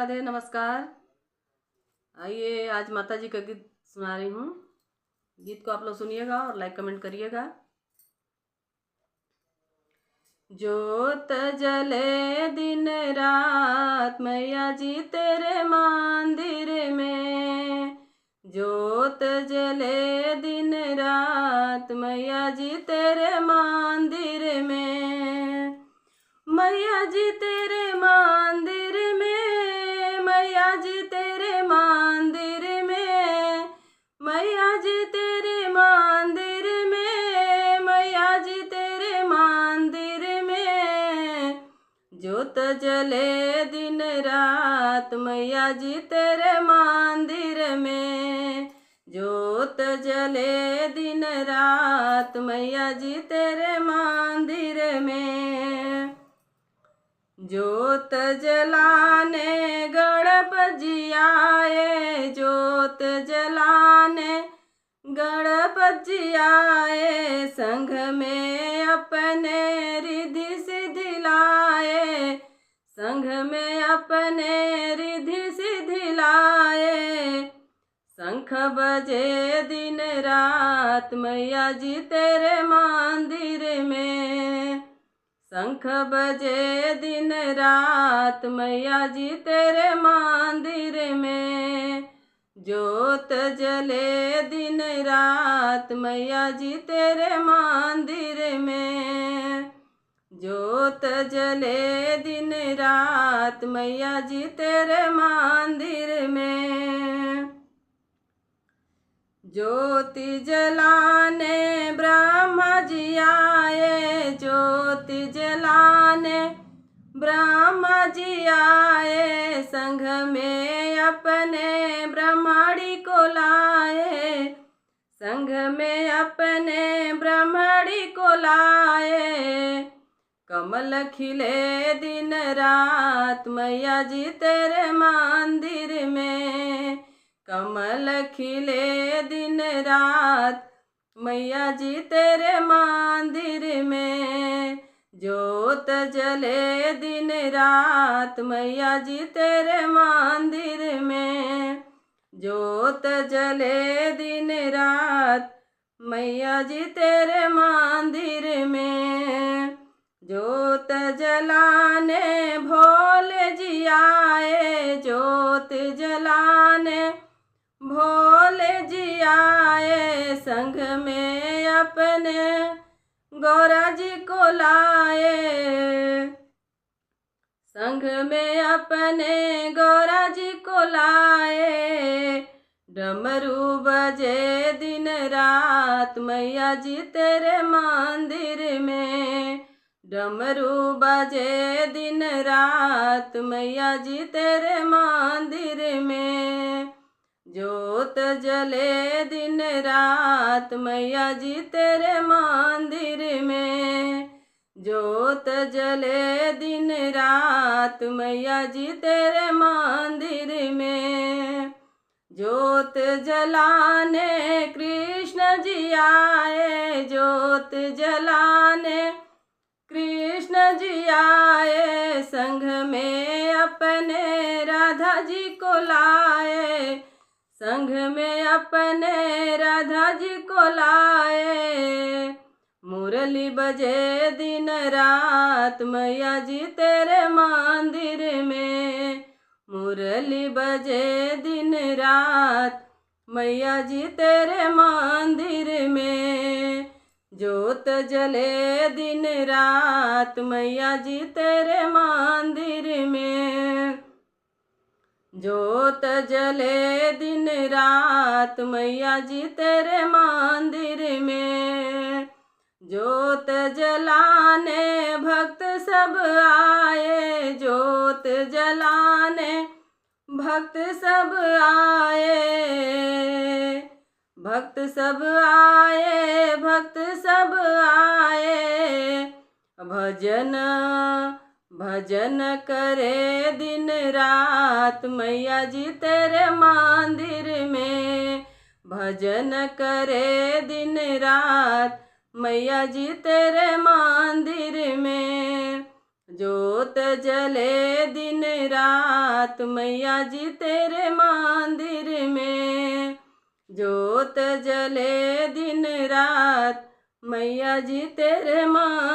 राधे नमस्कार। आइए आज माता जी का गीत सुना रही हूँ। गीत को आप लोग सुनिएगा और लाइक कमेंट करिएगा। जोत जले दिन रात मैया जी तेरे मंदिर में, जोत जले दिन रात मैया जी तेरे मंदिर में, मैया जी तेरे मंदिर में, मैया जी तेरे मंदिर में, मैया जी तेरे मंदिर में, मैया जी तेरे मंदिर में, जोत जले दिन रात मैया जी तेरे मंदिर में, जोत जले दिन रात मैया जी तेरे मंदिर में। जोत जलाने गणपत जी आए, जोत जलाने गणपत जी आए, संघ में अपने रिधि सिद्धि लाए, संघ में अपने रिधि सिद्धि लाए, शंख बजे दिन रात मैया जी तेरे मंदिर में, शंख बजे दिन रात मैया जी तेरे मंदिर में, जोत जले दिन रात मैया जी तेरे मंदिर में, जोत जले दिन रात मैया जी तेरे मंदिर में। ज्योति जलाने ब्रह्मा जी आए, ज्योति जलाने ब्रह्मा जी आए, संघ में अपने ब्रह्मणी को लाए, संघ में अपने ब्रह्मणी को लाए, कमल खिले दिन रात मैया जी तेरे मंदिर में, कमल खिले दिन रात मैया जी तेरे मंदिर में, जोत जले दिन रात मैया जी तेरे मंदिर में, जोत जले दिन रात मैया जी तेरे मंदिर में, जोत जलाने भोले जी आए, जोत जलाने भोले जी आए, संघ में अपने गौरा जी को लाए, संघ में अपने गौरा जी को लाए, डमरू बजे दिन रात मैया जी तेरे मंदिर में, डमरू बजे दिन रात मैया जी तेरे मंदिर में, जोत जले दिन रात मैया जी तेरे मंदिर में, जोत जले दिन रात मैया जी तेरे मंदिर में, जोत जलाने कृष्ण जी आए, जोत जलाने कृष्ण जी आए, संघ में अपने राधा जी को लाए, संघ में अपने राधा जी को लाए, मुरली बजे दिन रात मैया जी तेरे मंदिर में, मुरली बजे दिन रात मैया जी तेरे मंदिर में, जोत जले दिन रात मैया जी तेरे मंदिर में, जोत जले दिन रात मैया जी तेरे मंदिर में, जोत जलाने भक्त सब आए, जोत जलाने भक्त सब आए, भक्त सब आए, भक्त सब आए, भजन भजन करे दिन रात मैया जी तेरे मंदिर में, भजन करे दिन रात मैया जी तेरे मंदिर में, जोत जले दिन रात मैया जी तेरे मंदिर में। जोत जले दिन रात मैया जी तेरे मंदिर